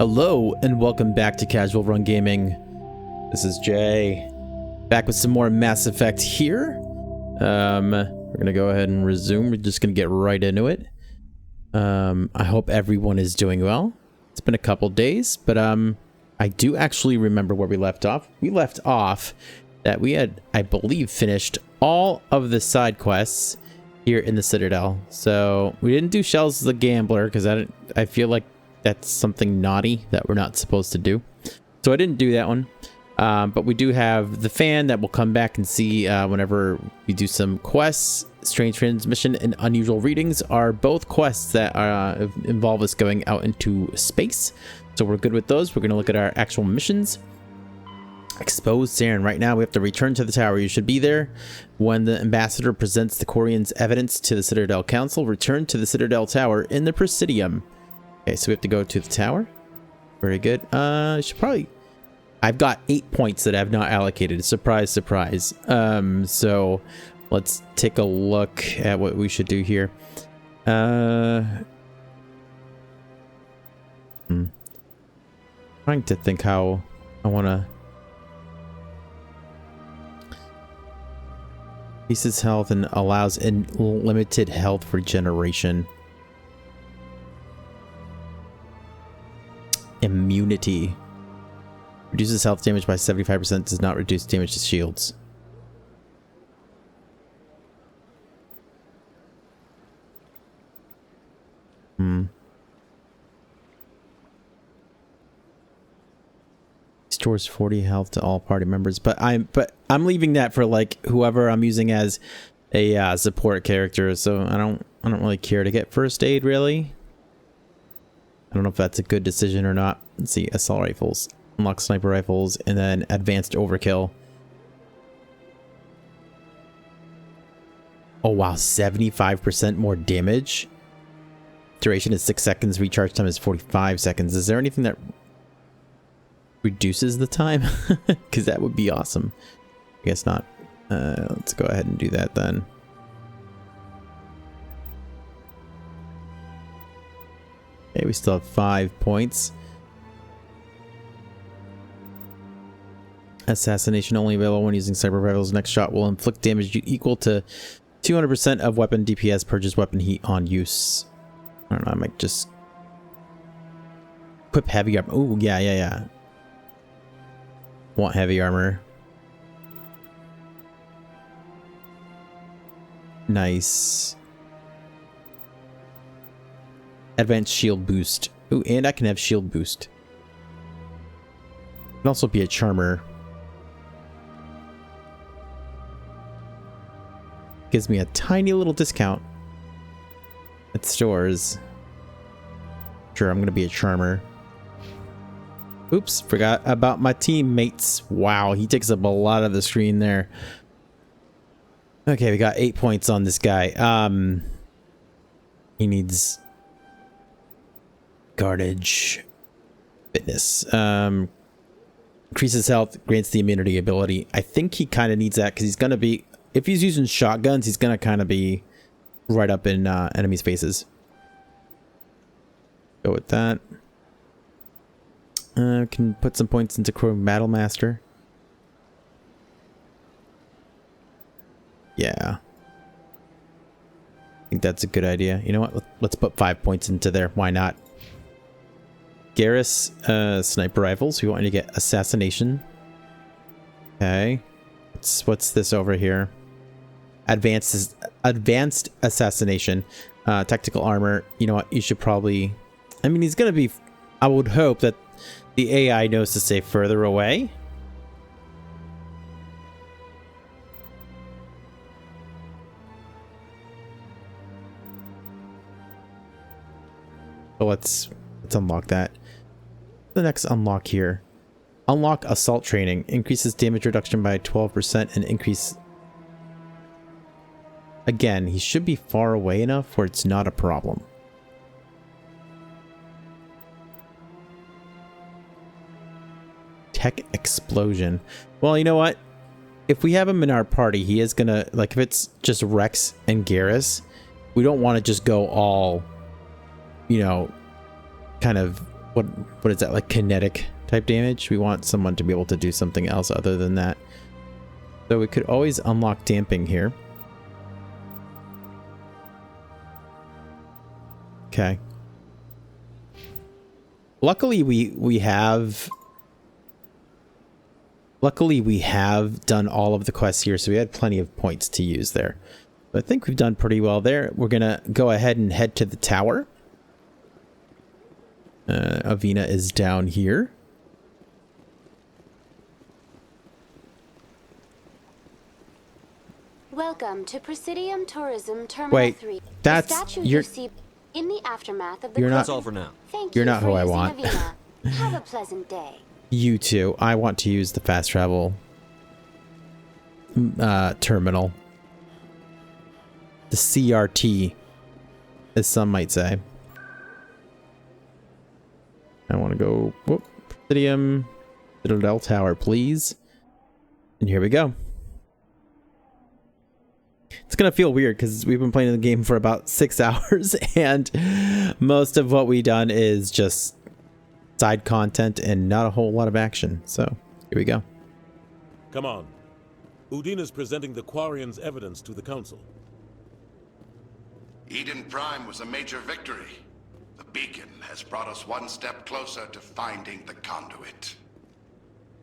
Hello and welcome back to Casual Run Gaming. This is Jay, back with some more Mass Effect here. We're gonna go ahead and resume. We're just gonna get right into it. I hope everyone is doing well. It's been a couple days, but I do actually remember where we left off. We left off that we had, I believe, finished all of the side quests here in the Citadel. So we didn't do Shells the Gambler because I feel like that's something naughty that we're not supposed to do. So I didn't do that one. But we do have the fan that will come back and see whenever we do some quests. Strange Transmission and Unusual Readings are both quests that involve us going out into space. So we're good with those. We're going to look at our actual missions. Expose Saren. Right now we have to return to the tower. You should be there when the ambassador presents the Quarian's evidence to the Citadel Council. Return to the Citadel Tower in the Presidium. Okay, so we have to go to the tower. Very good. Should probably... I've got 8 points that I have not allocated. Surprise, surprise. So let's take a look at what we should do here. Trying to think how I want to... Increases health and allows unlimited health regeneration. Immunity. Reduces health damage by 75%, does not reduce damage to shields. Restores 40 health to all party members, but I'm leaving that for like whoever I'm using as a support character, so I don't really care to get first aid really. I don't know if that's a good decision or not. Let's see, assault rifles, unlock sniper rifles, and then advanced overkill. Oh wow, 75% more damage. Duration is 6 seconds, recharge time is 45 seconds. Is there anything that reduces the time? Because that would be awesome. I guess not. Let's go ahead and do that then. Okay, we still have 5 points. Assassination only available when using cyber rifles. Next shot will inflict damage equal to 200% of weapon DPS. Purchase weapon heat on use. I don't know, I might just equip heavy armor. Oh, yeah. Want heavy armor. Nice. Advanced shield boost. Ooh, and I can have shield boost. Can also be a charmer. Gives me a tiny little discount at stores. Sure, I'm gonna be a charmer. Oops, forgot about my teammates. Wow, he takes up a lot of the screen there. Okay, we got 8 points on this guy. He needs Guardage. Fitness. Increases health, grants the immunity ability. I think he kind of needs that because he's going to be... If he's using shotguns, he's going to kind of be right up in enemies' faces. Go with that. Can put some points into Chrome Battle Master. Yeah. I think that's a good idea. You know what? Let's put 5 points into there. Why not? Garrus, sniper rifles. We want you to get assassination. Okay. What's this over here? Advanced assassination. Tactical armor. You know what? You should probably... I mean, he's gonna be... I would hope that the AI knows to stay further away. So let's unlock that. The next unlock here. Unlock assault training. Increases damage reduction by 12% and increase... Again, he should be far away enough where it's not a problem. Tech explosion. Well, you know what? If we have him in our party, he is gonna... Like, if it's just Rex and Garrus, we don't want to just go all... You know... Kind of what is that, like kinetic type damage? We want someone to be able to do something else other than that. So we could always unlock damping here. Okay. Luckily we have done all of the quests here, so we had plenty of points to use there. But I think we've done pretty well there. We're gonna go ahead and head to the tower. Avina is down here. Welcome to Presidium Tourism Terminal 3. That's the statue you see in the aftermath of the That's all for now. Thank you're you not for who I using want. Avina. Have a pleasant day. You too. I want to use the fast travel terminal. The CRT, as some might say. I want to go, whoop, Presidium, Citadel Tower, please. And here we go. It's going to feel weird because we've been playing the game for about 6 hours and most of what we've done is just side content and not a whole lot of action. So here we go. Come on. Udine is presenting the Quarians' evidence to the Council. Eden Prime was a major victory. The beacon has brought us one step closer to finding the conduit.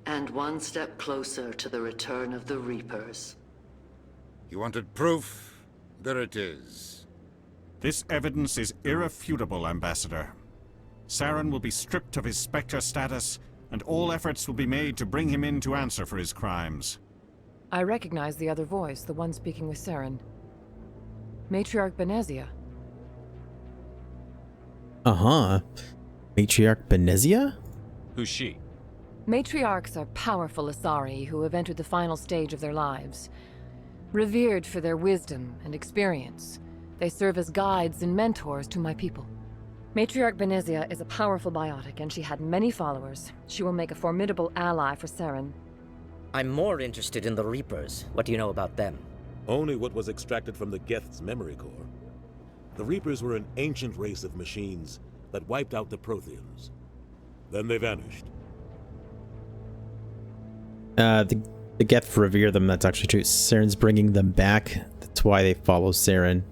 And one step closer to the return of the Reapers. You wanted proof? There it is. This evidence is irrefutable, Ambassador. Saren will be stripped of his Spectre status, and all efforts will be made to bring him in to answer for his crimes. I recognize the other voice, the one speaking with Saren. Matriarch Benezia. Uh-huh. Matriarch Benezia? Who's she? Matriarchs are powerful Asari who have entered the final stage of their lives. Revered for their wisdom and experience, they serve as guides and mentors to my people. Matriarch Benezia is a powerful biotic, and she had many followers. She will make a formidable ally for Saren. I'm more interested in the Reapers. What do you know about them? Only what was extracted from the Geth's memory core. The Reapers were an ancient race of machines that wiped out the Protheans. Then they vanished. The Geth revere them, that's actually true. Saren's bringing them back. That's why they follow Saren.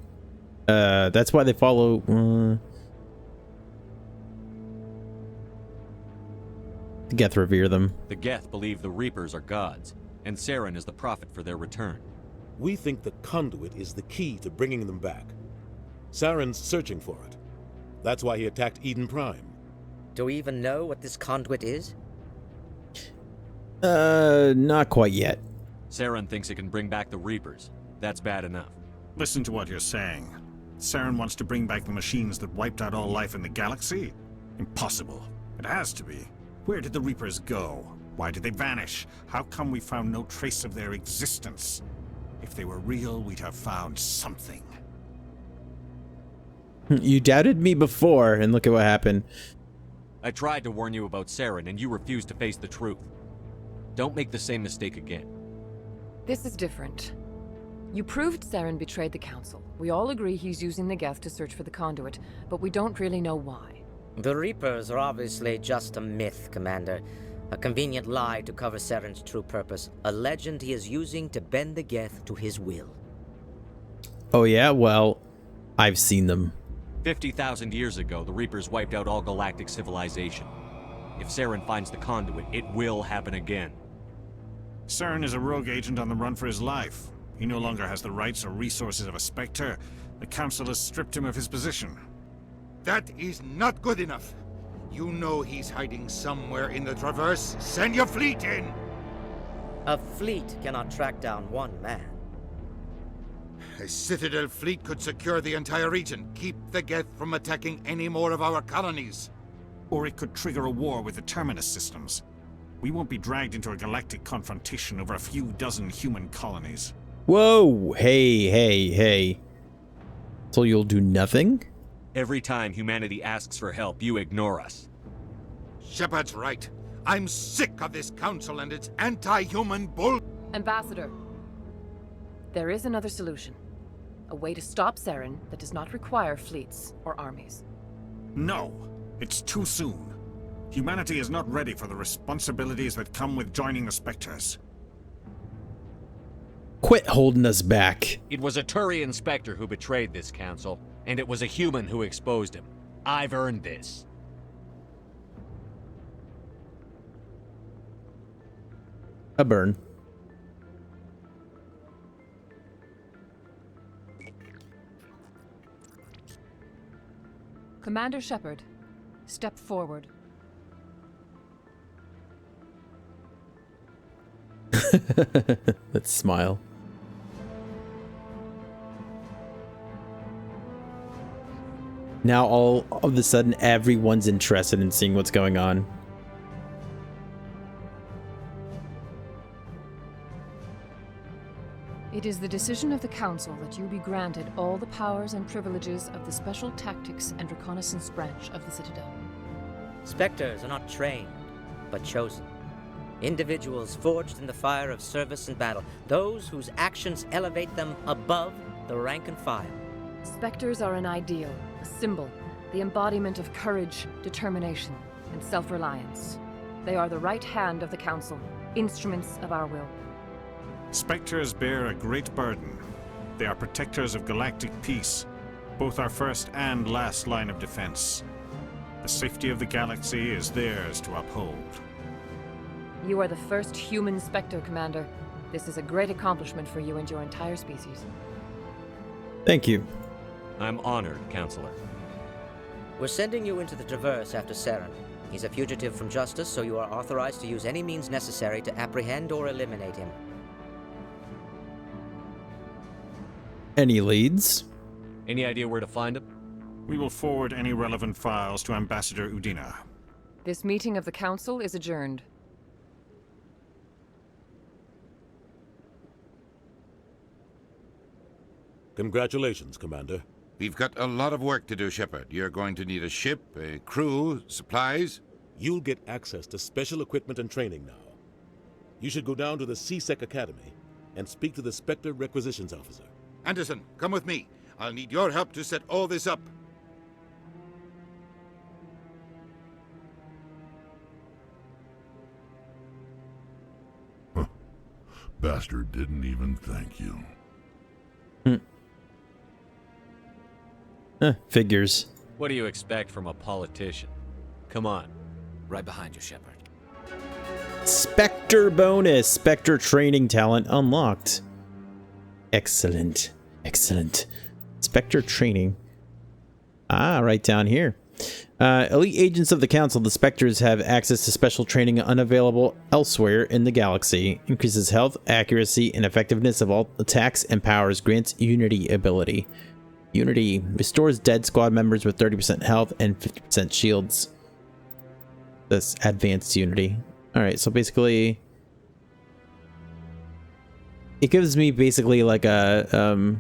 That's why they follow... the Geth revere them. The Geth believe the Reapers are gods, and Saren is the prophet for their return. We think the conduit is the key to bringing them back. Saren's searching for it. That's why he attacked Eden Prime. Do we even know what this conduit is? Not quite yet. Saren thinks it can bring back the Reapers. That's bad enough. Listen to what you're saying. Saren wants to bring back the machines that wiped out all life in the galaxy? Impossible. It has to be. Where did the Reapers go? Why did they vanish? How come we found no trace of their existence? If they were real, we'd have found something. You doubted me before, and look at what happened. I tried to warn you about Saren, and you refused to face the truth. Don't make the same mistake again. This is different. You proved Saren betrayed the Council. We all agree he's using the Geth to search for the conduit, but we don't really know why. The Reapers are obviously just a myth, Commander. A convenient lie to cover Saren's true purpose. A legend he is using to bend the Geth to his will. Oh yeah? Well, I've seen them. 50,000 years ago, the Reapers wiped out all galactic civilization. If Saren finds the conduit, it will happen again. Saren is a rogue agent on the run for his life. He no longer has the rights or resources of a Spectre. The Council has stripped him of his position. That is not good enough. You know he's hiding somewhere in the Traverse. Send your fleet in! A fleet cannot track down one man. A Citadel fleet could secure the entire region, keep the Geth from attacking any more of our colonies. Or it could trigger a war with the Terminus systems. We won't be dragged into a galactic confrontation over a few dozen human colonies. Whoa! Hey. So you'll do nothing? Every time humanity asks for help, you ignore us. Shepard's right. I'm sick of this council and its anti-human bull... Ambassador, there is another solution. A way to stop Saren that does not require fleets or armies. No, it's too soon. Humanity is not ready for the responsibilities that come with joining the Spectres. Quit holding us back. It was a Turian Spectre who betrayed this council, and it was a human who exposed him. I've earned this. A burn. Commander Shepard, step forward. Let's smile. Now all of a sudden everyone's interested in seeing what's going on. It is the decision of the Council that you be granted all the powers and privileges of the Special Tactics and Reconnaissance Branch of the Citadel. Spectres are not trained, but chosen. Individuals forged in the fire of service and battle, those whose actions elevate them above the rank and file. Spectres are an ideal, a symbol, the embodiment of courage, determination, and self-reliance. They are the right hand of the Council, instruments of our will. Spectres bear a great burden. They are protectors of galactic peace, both our first and last line of defense. The safety of the galaxy is theirs to uphold. You are the first human Spectre, Commander. This is a great accomplishment for you and your entire species. Thank you. I'm honored, Counselor. We're sending you into the Traverse after Saren. He's a fugitive from justice, so you are authorized to use any means necessary to apprehend or eliminate him. Any leads? Any idea where to find him? We will forward any relevant files to Ambassador Udina. This meeting of the Council is adjourned. Congratulations, Commander. We've got a lot of work to do, Shepard. You're going to need a ship, a crew, supplies. You'll get access to special equipment and training now. You should go down to the CSEC Academy and speak to the Spectre Requisitions Officer. Anderson, come with me. I'll need your help to set all this up. Bastard didn't even thank you. Figures. What do you expect from a politician? Come on. Right behind you, Shepard. Spectre bonus. Spectre training talent unlocked. Excellent. Excellent. Spectre training. Ah, right down here. Elite agents of the Council, the Spectres have access to special training unavailable elsewhere in the galaxy. Increases health, accuracy, and effectiveness of all attacks and powers. Grants Unity ability. Unity restores dead squad members with 30% health and 50% shields. This advanced Unity. Alright, so basically it gives me basically like a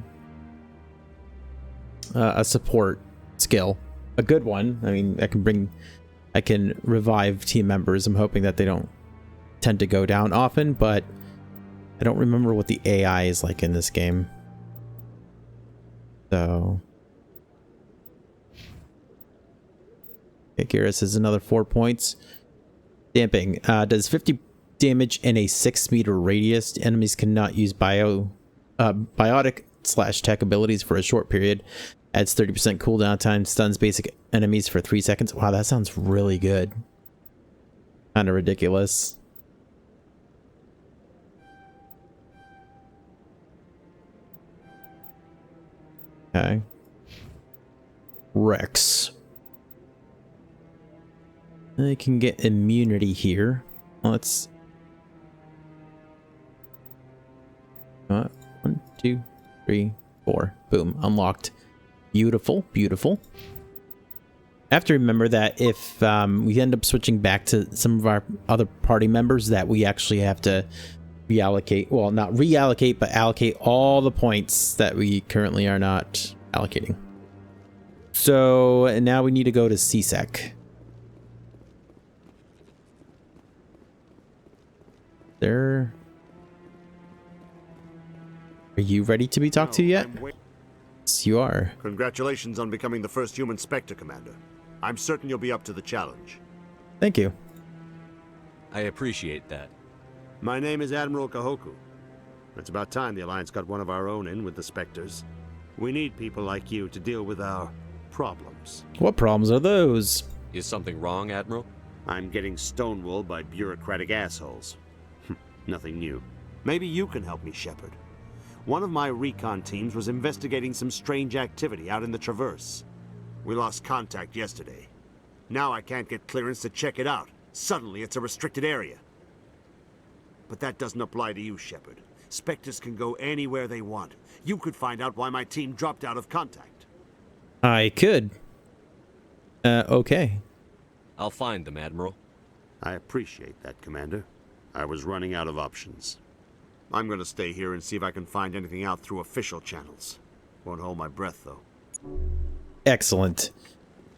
support skill. A good one. I mean, I can revive team members. I'm hoping that they don't tend to go down often, but I don't remember what the AI is like in this game. So Garrus is another 4 points. Damping. Does 50 damage in a 6-meter radius. Enemies cannot use biotic / tech abilities for a short period. Adds 30% cooldown time. Stuns basic enemies for 3 seconds. Wow, that sounds really good. Kind of ridiculous. Okay. Rex. I can get immunity here. Let's... 1, 2, 3, 4. Boom. Unlocked. Beautiful. Beautiful. I have to remember that if we end up switching back to some of our other party members, that we actually have to reallocate, well, not reallocate, but allocate all the points that we currently are not allocating. So now we need to go to CSEC. Are you ready to be talked to yet? Yes, you are. Congratulations on becoming the first human Spectre, Commander. I'm certain you'll be up to the challenge. Thank you. I appreciate that. My name is Admiral Kahoku. It's about time the Alliance got one of our own in with the Spectres. We need people like you to deal with our problems. What problems are those? Is something wrong, Admiral? I'm getting stonewalled by bureaucratic assholes. Nothing new. Maybe you can help me, Shepard. One of my recon teams was investigating some strange activity out in the Traverse. We lost contact yesterday. Now I can't get clearance to check it out. Suddenly it's a restricted area. But that doesn't apply to you, Shepard. Spectres can go anywhere they want. You could find out why my team dropped out of contact. I could. Okay. I'll find them, Admiral. I appreciate that, Commander. I was running out of options. I'm gonna stay here and see if I can find anything out through official channels. Won't hold my breath, though. Excellent.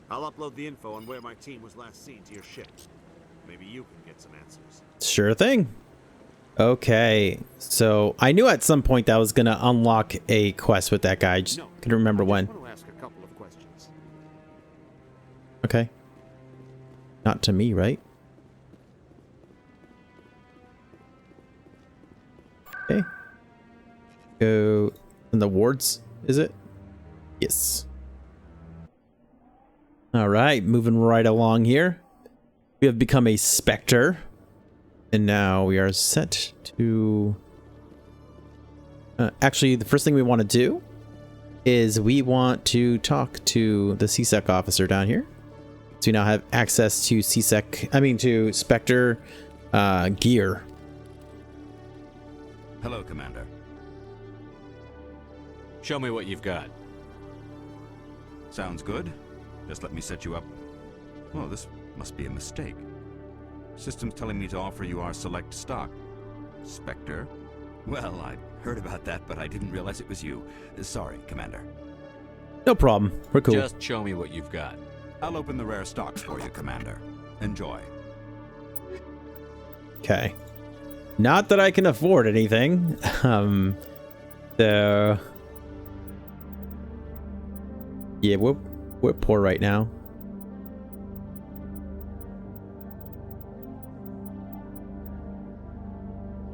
I'll upload the info on where my team was last seen to your ship. Maybe you can get some answers. Sure thing. Okay, so I knew at some point that I was gonna unlock a quest with that guy. I just couldn't remember when. I want to ask a couple of questions. Okay. Not to me, right? Okay. Go in the wards, is it? Yes. All right, moving right along here. We have become a Spectre. And now we are set to... actually, the first thing we want to do is we want to talk to the CSEC officer down here. So we now have access to to Spectre gear. Hello, Commander. Show me what you've got. Sounds good. Just let me set you up. Oh, this must be a mistake. System's telling me to offer you our select stock. Spectre? Well, I heard about that, but I didn't realize it was you. Sorry, Commander. No problem. We're cool. Just show me what you've got. I'll open the rare stocks for you, Commander. Enjoy. Okay. Not that I can afford anything. So... yeah, we're poor right now.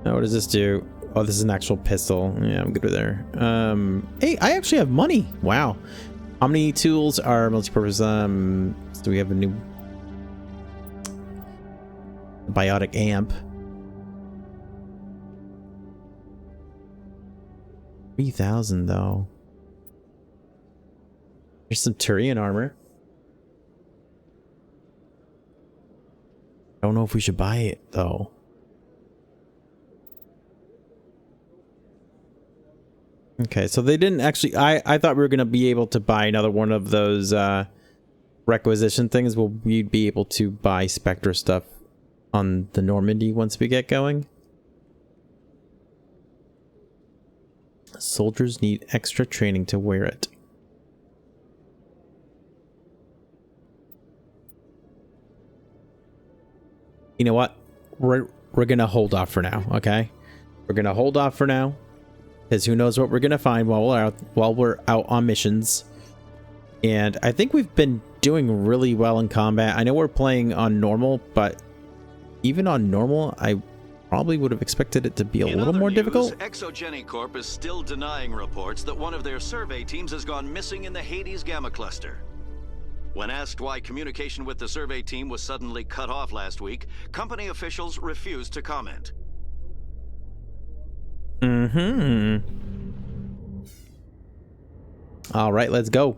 Now, what does this do? Oh, this is an actual pistol. Yeah, I'm good with there. Hey, I actually have money. Wow. How many tools are multi-purpose? So we have a new biotic amp. 3,000 though. There's some Turian armor. I don't know if we should buy it though. Okay, so they didn't actually... I thought we were going to be able to buy another one of those requisition things. Will we be able to buy Spectre stuff on the Normandy once we get going? Soldiers need extra training to wear it. You know what? We're going to hold off for now, okay? We're going to hold off for now. Because who knows what we're gonna find while we're out on missions. And I think we've been doing really well in combat. I know we're playing on normal, but even on normal, I probably would have expected it to be a little more difficult. Exogeny Corp is still denying reports that one of their survey teams has gone missing in the Hades Gamma Cluster. When asked why communication with the survey team was suddenly cut off last week, company officials refused to comment. All right, let's go.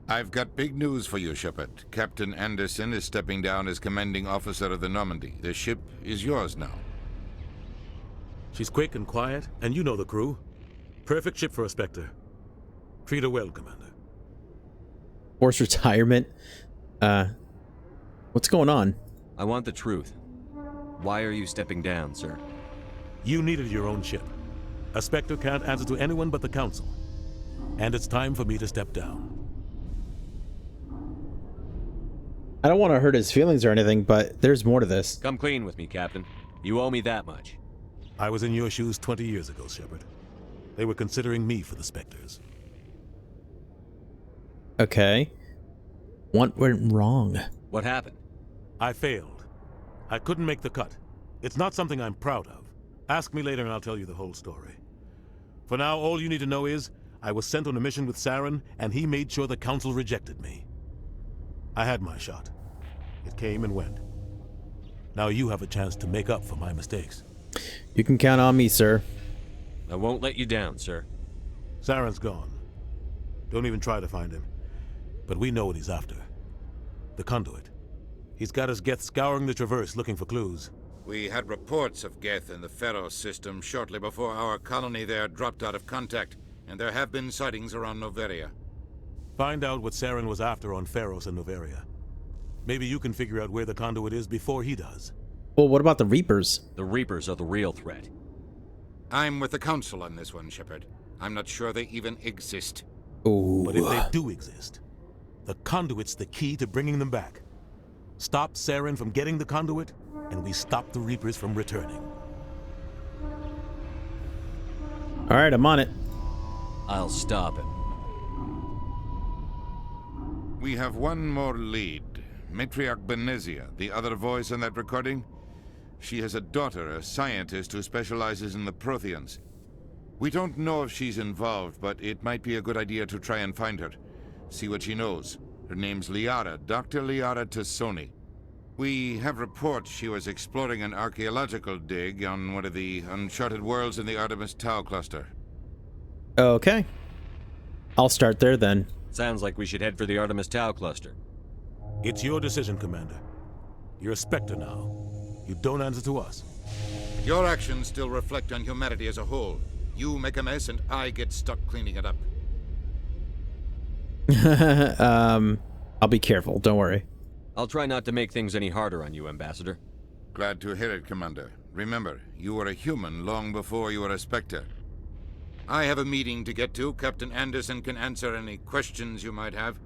I've got big news for you, Shepard. Captain Anderson is stepping down as commanding officer of the Normandy. The ship is yours now. She's quick and quiet, and you know the crew. Perfect ship for a Spectre. Treat her well, Commander. Forced retirement. What's going on? I want the truth. Why are you stepping down, sir? You needed your own ship. A Spectre can't answer to anyone but the Council. And it's time for me to step down. I don't want to hurt his feelings or anything, but there's more to this. Come clean with me, Captain. You owe me that much. I was in your shoes 20 years ago, Shepard. They were considering me for the Spectres. Okay. What went wrong? What happened? I failed. I couldn't make the cut. It's not something I'm proud of. Ask me later and I'll tell you the whole story. For now, all you need to know is, I was sent on a mission with Saren, and he made sure the Council rejected me. I had my shot. It came and went. Now you have a chance to make up for my mistakes. You can count on me, sir. I won't let you down, sir. Saren's gone. Don't even try to find him. But we know what he's after. The conduit. He's got his Geth scouring the Traverse looking for clues. We had reports of Geth in the Pharos system shortly before our colony there dropped out of contact, and there have been sightings around Noveria. Find out what Saren was after on Pharos and Noveria. Maybe you can figure out where the conduit is before he does. Well, what about the Reapers? The Reapers are the real threat. I'm with the Council on this one, Shepard. I'm not sure they even exist. Ooh. But if they do exist, the conduit's the key to bringing them back. Stop Saren from getting the conduit, and we stop the Reapers from returning. Alright, I'm on it. I'll stop him. We have one more lead. Matriarch Benezia, the other voice in that recording. She has a daughter, a scientist who specializes in the Protheans. We don't know if she's involved, but it might be a good idea to try and find her. See what she knows. Her name's Liara, Dr. Liara Tassoni. We have reports she was exploring an archaeological dig on one of the uncharted worlds in the Artemis Tau cluster. Okay. I'll start there then. Sounds like we should head for the Artemis Tau cluster. It's your decision, Commander. You're a Spectre now. You don't answer to us. Your actions still reflect on humanity as a whole. You make a mess and I get stuck cleaning it up. I'll be careful, don't worry. I'll try not to make things any harder on you, Ambassador. Glad to hear it, Commander. Remember, you were a human long before you were a Spectre. I have a meeting to get to. Captain Anderson can answer any questions you might have.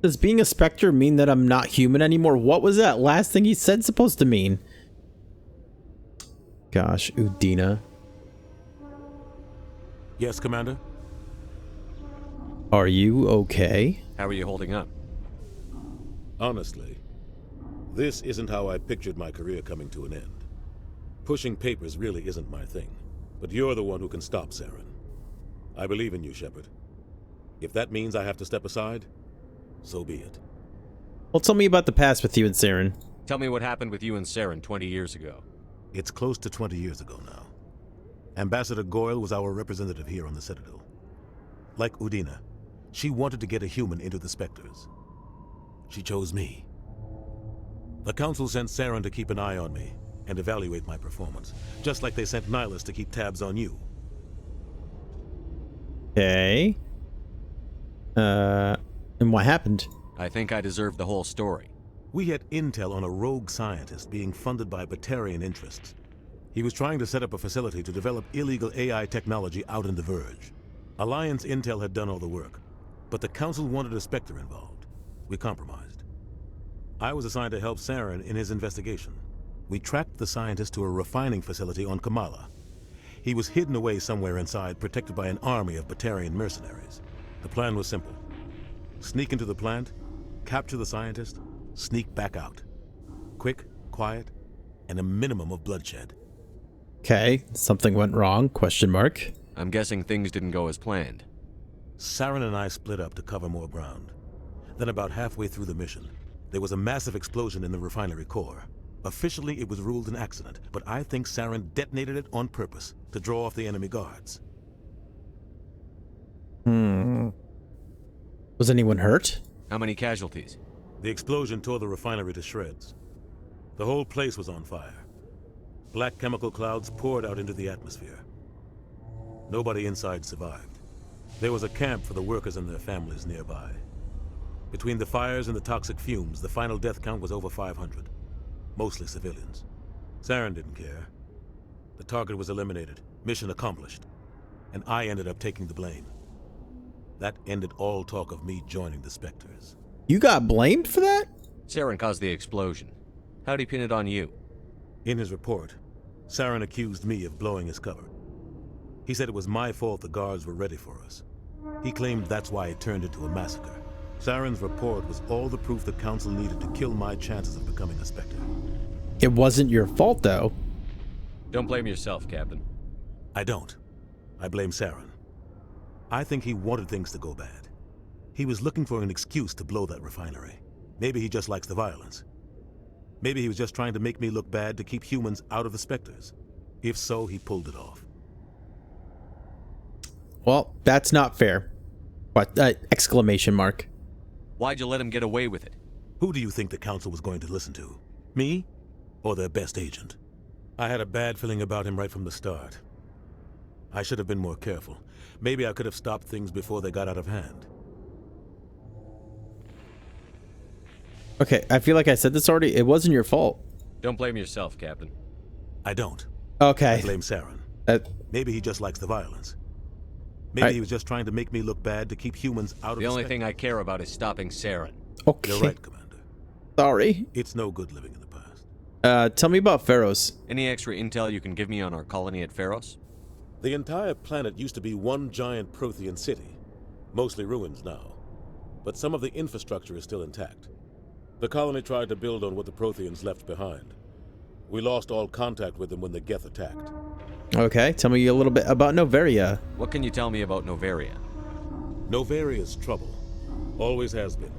Does being a Spectre mean that I'm not human anymore? What was that last thing he said supposed to mean? Gosh, Udina. Yes, Commander? Are you okay? How are you holding up? Honestly, this isn't how I pictured my career coming to an end. Pushing papers really isn't my thing, but you're the one who can stop Saren. I believe in you, Shepard. If that means I have to step aside, so be it. Well, tell me about the past with you and Saren. Tell me what happened with you and Saren 20 years ago. It's close to 20 years ago now. Ambassador Goyle was our representative here on the Citadel. Like Udina, she wanted to get a human into the Spectres. She chose me. The Council sent Saren to keep an eye on me and evaluate my performance, just like they sent Nihilus to keep tabs on you. Okay. And what happened? I think I deserve the whole story. We had intel on a rogue scientist being funded by Batarian interests. He was trying to set up a facility to develop illegal AI technology out in the Verge. Alliance intel had done all the work, but the Council wanted a Spectre involved. We compromised. I was assigned to help Saren in his investigation. We tracked the scientist to a refining facility on Kamala. He was hidden away somewhere inside, protected by an army of Batarian mercenaries. The plan was simple. Sneak into the plant, capture the scientist, sneak back out. Quick, quiet, and a minimum of bloodshed. Okay, something went wrong, question mark. I'm guessing things didn't go as planned. Saren and I split up to cover more ground. Then about halfway through the mission, there was a massive explosion in the refinery core. Officially, it was ruled an accident, but I think Saren detonated it on purpose to draw off the enemy guards. Was anyone hurt? How many casualties? The explosion tore the refinery to shreds. The whole place was on fire. Black chemical clouds poured out into the atmosphere. Nobody inside survived. There was a camp for the workers and their families nearby. Between the fires and the toxic fumes, the final death count was over 500. Mostly civilians. Saren didn't care. The target was eliminated, mission accomplished, and I ended up taking the blame. That ended all talk of me joining the Spectres. You got blamed for that? Saren caused the explosion. How'd he pin it on you? In his report, Saren accused me of blowing his cover. He said it was my fault the guards were ready for us. He claimed that's why it turned into a massacre. Saren's report was all the proof the Council needed to kill my chances of becoming a Spectre. It wasn't your fault, though. Don't blame yourself, Captain. I don't. I blame Saren. I think he wanted things to go bad. He was looking for an excuse to blow that refinery. Maybe he just likes the violence. Maybe he was just trying to make me look bad to keep humans out of the Spectres. If so, he pulled it off. Well, that's not fair. What? Exclamation mark. Why'd you let him get away with it? Who do you think the Council was going to listen to? Me? Or their best agent? I had a bad feeling about him right from the start. I should have been more careful. Maybe I could have stopped things before they got out of hand. Okay, I feel like I said this already. It wasn't your fault. Don't blame yourself, Captain. I don't. Okay. I blame Saren. Maybe he just likes the violence. Maybe he was just trying to make me look bad to keep humans out of The only thing I care about is stopping Saren. Okay. You're right, Commander. Sorry. It's no good living in the past. Tell me about Pharos. Any extra intel you can give me on our colony at Pharos? The entire planet used to be one giant Prothean city. Mostly ruins now. But some of the infrastructure is still intact. The colony tried to build on what the Protheans left behind. We lost all contact with them when the Geth attacked. Okay, tell me a little bit about Noveria. What can you tell me about Noveria? Novaria's trouble. Always has been.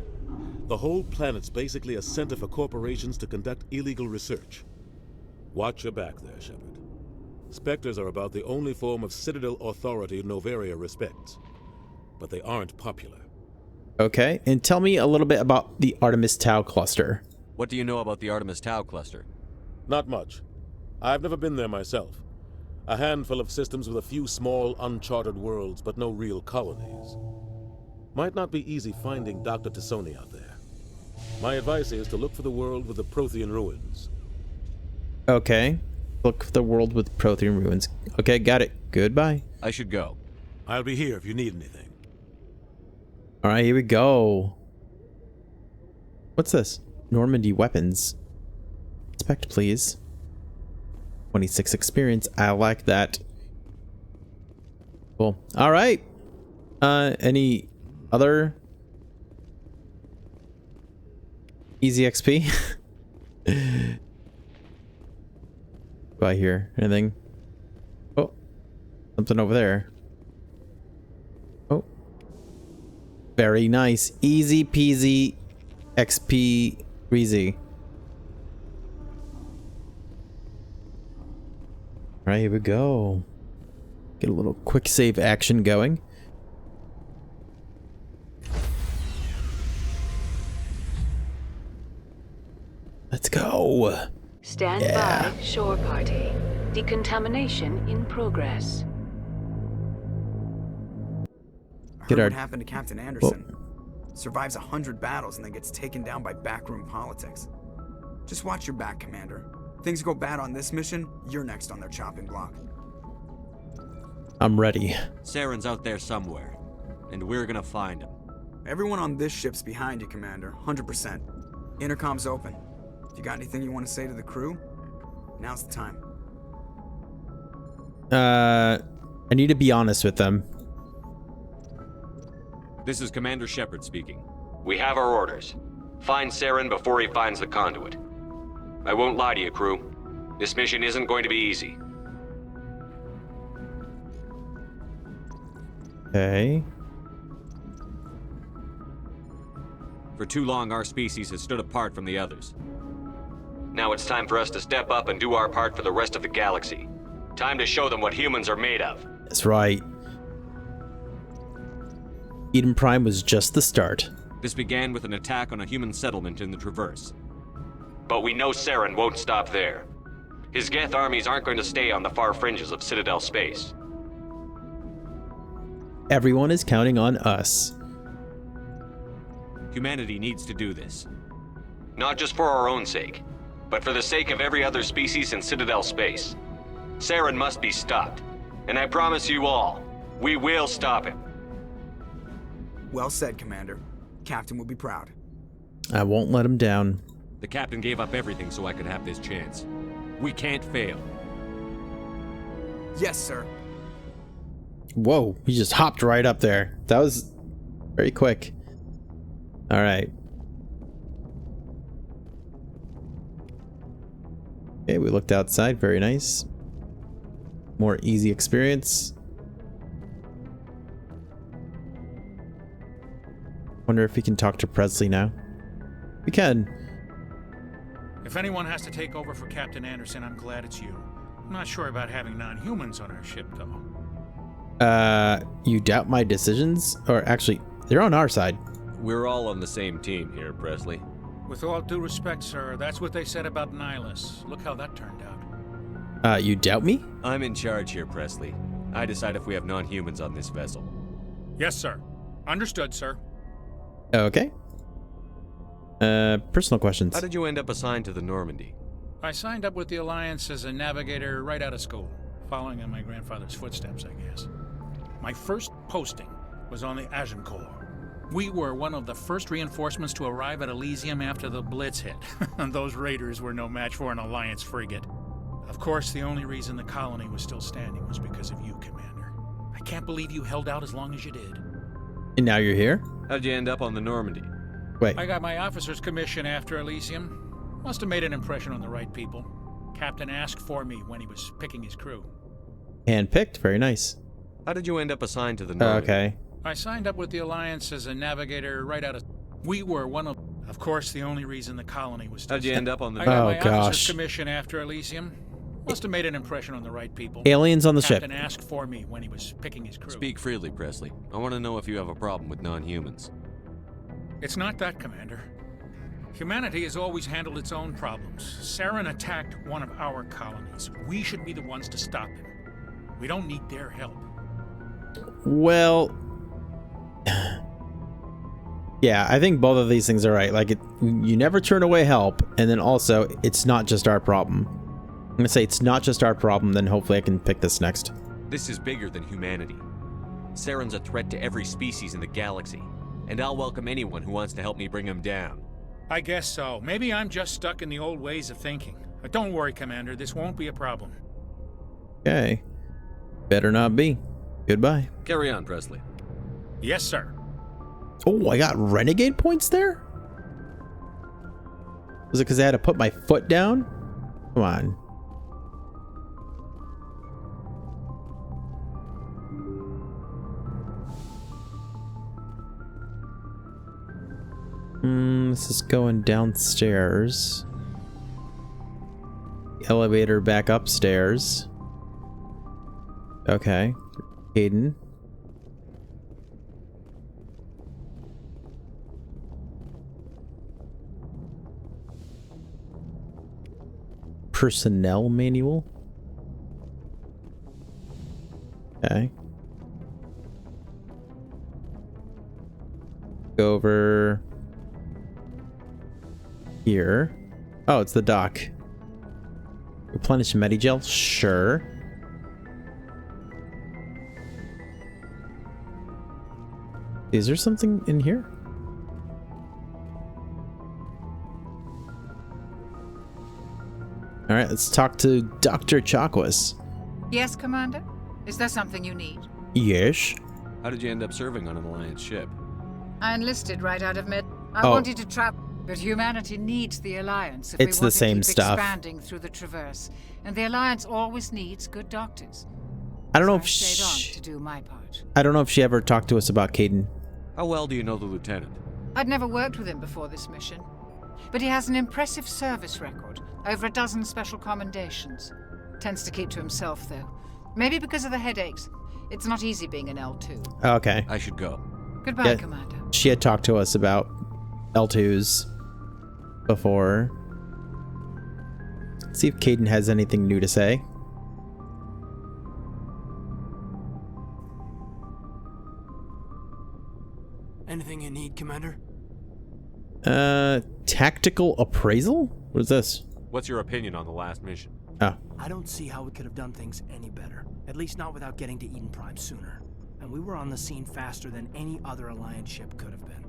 The whole planet's basically a center for corporations to conduct illegal research. Watch your back there, Shepard. Spectres are about the only form of Citadel authority Noveria respects. But they aren't popular. Okay, and tell me a little bit about the Artemis Tau cluster. What do you know about the Artemis Tau cluster? Not much. I've never been there myself. A handful of systems with a few small, uncharted worlds, but no real colonies. Might not be easy finding Dr. Tassoni out there. My advice is to look for the world with the Prothean ruins. Okay. Look for the world with Prothean ruins. Okay, got it. Goodbye. I should go. I'll be here if you need anything. Alright, here we go. What's this? Normandy weapons. Inspect, please. 26 experience. I like that. Cool. Alright. Any other easy XP? By here. Anything? Oh. Something over there. Oh. Very nice. Easy peasy XP breezy. Alright, here we go. Get a little quick save action going. Let's go. Stand by, shore party. Decontamination in progress. Get our... What happened to Captain Anderson? Survives 100 battles and then gets taken down by backroom politics. Just watch your back, Commander. Things go bad on this mission, you're next on their chopping block. I'm ready. Saren's out there somewhere, and we're gonna find him. Everyone on this ship's behind you, Commander. 100%. Intercom's open. You got anything you want to say to the crew? Now's the time. I need to be honest with them. This is Commander Shepard speaking. We have our orders. Find Saren before he finds the conduit. I won't lie to you, crew. This mission isn't going to be easy. Okay. For too long, our species has stood apart from the others. Now it's time for us to step up and do our part for the rest of the galaxy. Time to show them what humans are made of. That's right. Eden Prime was just the start. This began with an attack on a human settlement in the Traverse. But we know Saren won't stop there. His Geth armies aren't going to stay on the far fringes of Citadel space. Everyone is counting on us. Humanity needs to do this. Not just for our own sake, but for the sake of every other species in Citadel space. Saren must be stopped. And I promise you all, we will stop him. Well said, Commander. Captain will be proud. I won't let him down. The captain gave up everything so I could have this chance. We can't fail. Yes, sir. Whoa, he just hopped right up there. That was very quick. All right. Okay, we looked outside. Very nice. More easy experience. Wonder if we can talk to Presley now. We can. If anyone has to take over for Captain Anderson, I'm glad it's you. I'm not sure about having non-humans on our ship, though. You doubt my decisions? Or actually, they're on our side. We're all on the same team here, Presley. With all due respect, sir, that's what they said about Nihilus. Look how that turned out. You doubt me? I'm in charge here, Presley. I decide if we have non-humans on this vessel. Yes, sir. Understood, sir. Okay. Personal questions. How did you end up assigned to the Normandy? I signed up with the Alliance as a navigator right out of school, following in my grandfather's footsteps, I guess. My first posting was on the Agincourt. We were one of the first reinforcements to arrive at Elysium after the Blitz hit. Those raiders were no match for an Alliance frigate. Of course, the only reason the colony was still standing was because of you, Commander. I can't believe you held out as long as you did. And now you're here? How'd you end up on the Normandy? Wait. I got my officer's commission after Elysium. Must have made an impression on the right people. Captain asked for me when he was picking his crew. Handpicked? Very nice. How did you end up assigned to the Normandy? Okay. I signed up with the Alliance as a navigator right out of... We were one of course, the only reason the colony was still... How'd you end up on the... I got my officer's commission after Elysium. Must have made an impression on the right people. Aliens on the ship. Captain asked for me when he was picking his crew. Speak freely, Presley. I want to know if you have a problem with non-humans. It's not that, Commander. Humanity has always handled its own problems. Saren attacked one of our colonies. We should be the ones to stop him. We don't need their help. Well... yeah, I think both of these things are right. Like, you never turn away help, and then also, it's not just our problem. I'm gonna say it's not just our problem, then hopefully I can pick this next. This is bigger than humanity. Saren's a threat to every species in the galaxy, and I'll welcome anyone who wants to help me bring him down. I guess so. Maybe I'm just stuck in the old ways of thinking. But don't worry, Commander. This won't be a problem. Okay. Better not be. Goodbye. Carry on, Presley. Yes, sir. Oh, I got renegade points there? Was it because I had to put my foot down? Come on. This is going downstairs. Elevator back upstairs. Okay. Hayden. Personnel manual. Okay. Go over here. Oh, it's the dock. Replenish Medigel? Sure. Is there something in here? Alright, let's talk to Dr. Chakwas. Yes, Commander? Is there something you need? Yes. How did you end up serving on an Alliance ship? I enlisted right out of mid. I wanted to travel, but humanity needs the Alliance if it's we want the same to keep stuff. Expanding through the Traverse, and the Alliance always needs good doctors. I don't know So if I stayed on she... to do my part. I don't know if she ever talked to us about Caden. How well do you know the lieutenant? I'd never worked with him before this mission, but he has an impressive service record, over a dozen special commendations. Tends to keep to himself, though. Maybe because of the headaches. It's not easy being an L2. Okay. I should go. Goodbye, Yeah, Commander. she had talked to us about L2s before. Let's see if Caden has anything new to say. Anything you need, Commander? Tactical appraisal? What is this? What's your opinion on the last mission? Oh. I don't see how we could have done things any better. At least not without getting to Eden Prime sooner. And we were on the scene faster than any other Alliance ship could have been.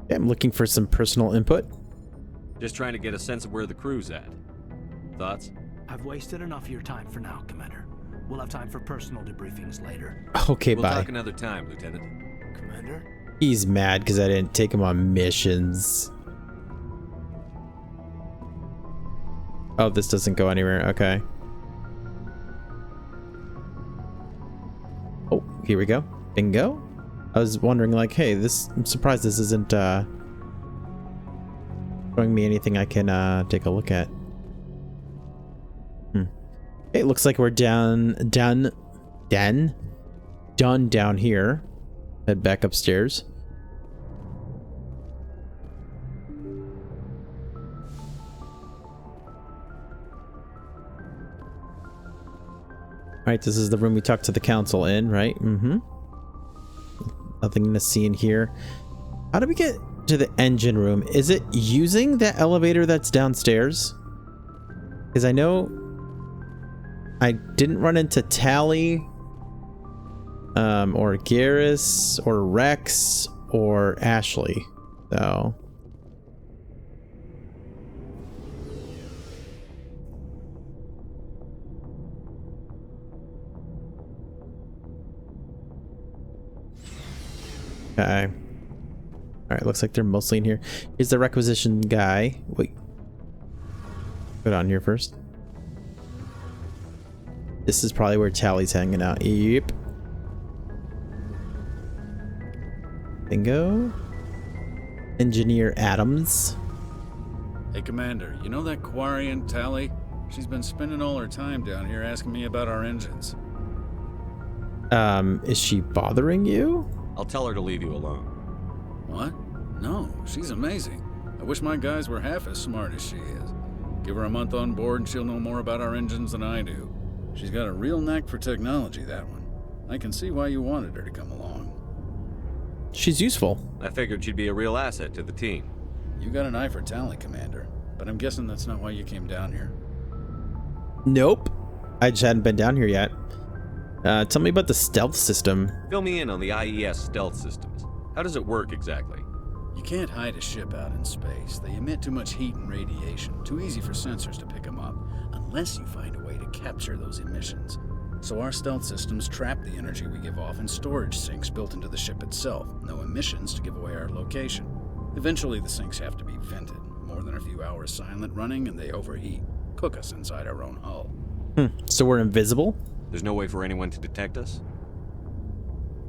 Yeah, I'm looking for some personal input. Just trying to get a sense of where the crew's at. Thoughts? I've wasted enough of your time for now, Commander. We'll have time for personal debriefings later. Okay, we'll bye. Talk another time, Lieutenant. Commander? He's mad because I didn't take him on missions. Oh, this doesn't go anywhere. Okay. Oh, here we go. Bingo. I was wondering, like, hey, I'm surprised this isn't showing me anything I can take a look at. It looks like we're done down here. Head back upstairs. Alright, this is the room we talked to the council in, right? Mm-hmm. Nothing to see in here. How do we get to the engine room? Is it using that elevator that's downstairs? Because I know I didn't run into Tally, or Garrus, or Rex, or Ashley, so. Okay. Alright, looks like they're mostly in here. Here's the requisition guy. Wait. Put it on here first. This is probably where Tally's hanging out. Yep. Bingo. Engineer Adams. Hey, Commander, you know that Quarian Tally? She's been spending all her time down here asking me about our engines. Is she bothering you? I'll tell her to leave you alone. What? No, she's amazing. I wish my guys were half as smart as she is. Give her a month on board and she'll know more about our engines than I do. She's got a real knack for technology, that one. I can see why you wanted her to come along. She's useful. I figured she'd be a real asset to the team. You got an eye for talent, Commander. But I'm guessing that's not why you came down here. Nope. I just hadn't been down here yet. Tell me about the stealth system. Fill me in on the IES stealth systems. How does it work exactly? You can't hide a ship out in space. They emit too much heat and radiation. Too easy for sensors to pick them up, unless you find a way to capture those emissions. So our stealth systems trap the energy we give off in storage sinks built into the ship itself. No emissions to give away our location. Eventually the sinks have to be vented. More than a few hours silent running and they overheat. Cook us inside our own hull. So we're invisible? There's no way for anyone to detect us?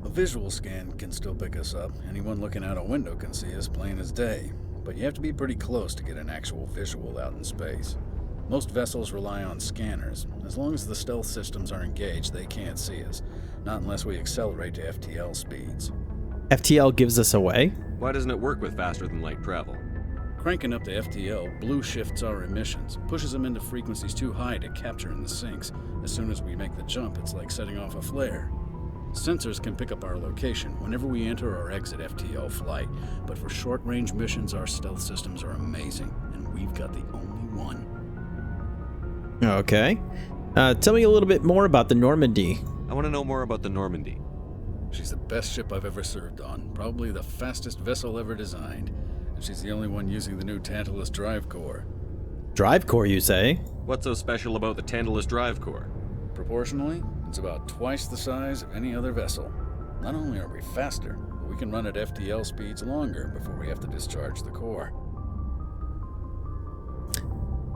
A visual scan can still pick us up. Anyone looking out a window can see us plain as day. But you have to be pretty close to get an actual visual out in space. Most vessels rely on scanners. As long as the stealth systems are engaged, they can't see us. Not unless we accelerate to FTL speeds. FTL gives us away? Why doesn't it work with faster than light travel? Cranking up to FTL blue shifts our emissions, pushes them into frequencies too high to capture in the sinks. As soon as we make the jump, it's like setting off a flare. Sensors can pick up our location whenever we enter or exit FTL flight, but for short-range missions, our stealth systems are amazing, and we've got the only one. Okay. Tell me a little bit more about the Normandy. I want to know more about the Normandy. She's the best ship I've ever served on, probably the fastest vessel ever designed, and she's the only one using the new Tantalus drive core. Drive core, you say? What's so special about the Tantalus drive core? Proportionally, it's about twice the size of any other vessel. Not only are we faster, but we can run at FTL speeds longer before we have to discharge the core.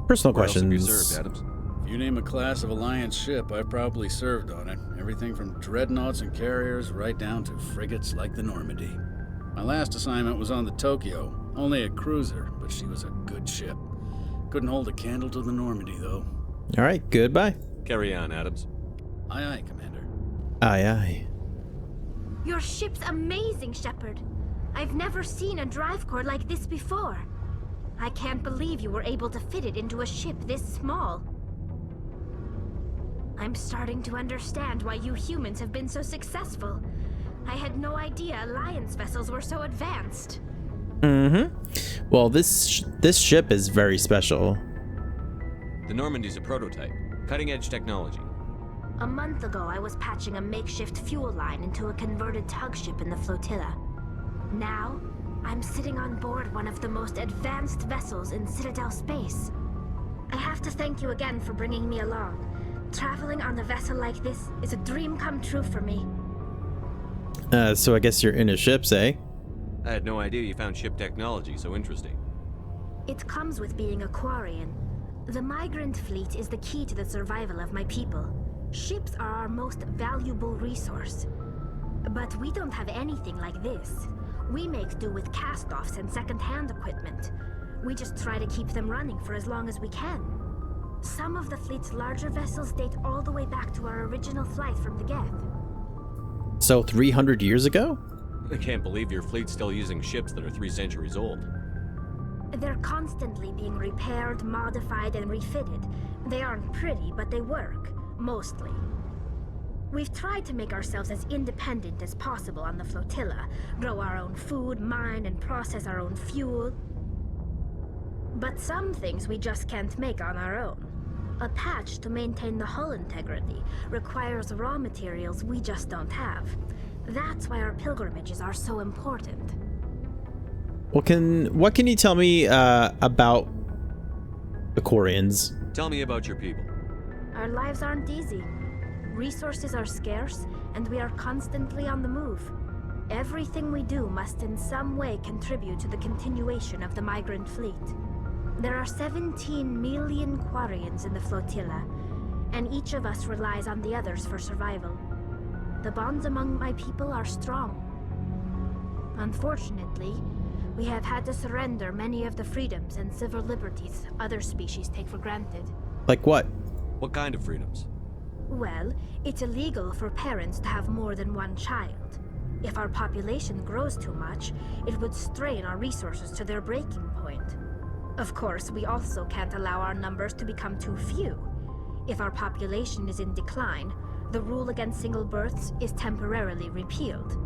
Personal Where else have you questions. served, Adams? If you name a class of Alliance ship, I've probably served on it. Everything from dreadnoughts and carriers right down to frigates like the Normandy. My last assignment was on the Tokyo, only a cruiser, but she was a good ship. Couldn't hold a candle to the Normandy, though. All right, goodbye. Carry on, Adams. Aye, aye, Commander. Aye, aye. Your ship's amazing, Shepard. I've never seen a drive core like this before. I can't believe you were able to fit it into a ship this small. I'm starting to understand why you humans have been so successful. I had no idea Alliance vessels were so advanced. Mm-hmm. Well, this ship is very special. The Normandy's a prototype. Cutting-edge technology. A month ago, I was patching a makeshift fuel line into a converted tug ship in the flotilla. Now, I'm sitting on board one of the most advanced vessels in Citadel space. I have to thank you again for bringing me along. Traveling on a vessel like this is a dream come true for me. So I guess you're into ships, eh? I had no idea you found ship technology so interesting. It comes with being a Quarian. The migrant fleet is the key to the survival of my people. Ships are our most valuable resource. But we don't have anything like this. We make do with cast-offs and second-hand equipment. We just try to keep them running for as long as we can. Some of the fleet's larger vessels date all the way back to our original flight from the Geth. So 300 years ago? I can't believe your fleet's still using ships that are 3 centuries old. They're constantly being repaired, modified, and refitted. They aren't pretty, but they work. Mostly. We've tried to make ourselves as independent as possible on the flotilla, grow our own food, mine and process our own fuel. But some things we just can't make on our own. A patch to maintain the hull integrity requires raw materials we just don't have. That's why our pilgrimages are so important. What can you tell me about the Quarians? Tell me about your people. Our lives aren't easy. Resources are scarce, and we are constantly on the move. Everything we do must in some way contribute to the continuation of the migrant fleet. There are 17 million Quarians in the flotilla, and each of us relies on the others for survival. The bonds among my people are strong. Unfortunately, we have had to surrender many of the freedoms and civil liberties other species take for granted. Like what? What kind of freedoms? Well, it's illegal for parents to have more than one child. If our population grows too much, it would strain our resources to their breaking point. Of course, we also can't allow our numbers to become too few. If our population is in decline, the rule against single births is temporarily repealed.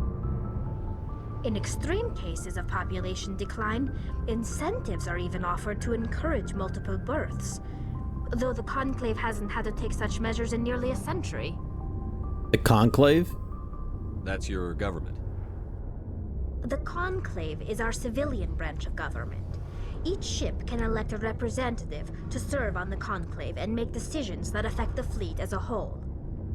In extreme cases of population decline, incentives are even offered to encourage multiple births, though the Conclave hasn't had to take such measures in nearly a century. The Conclave? That's your government. The Conclave is our civilian branch of government. Each ship can elect a representative to serve on the Conclave and make decisions that affect the fleet as a whole.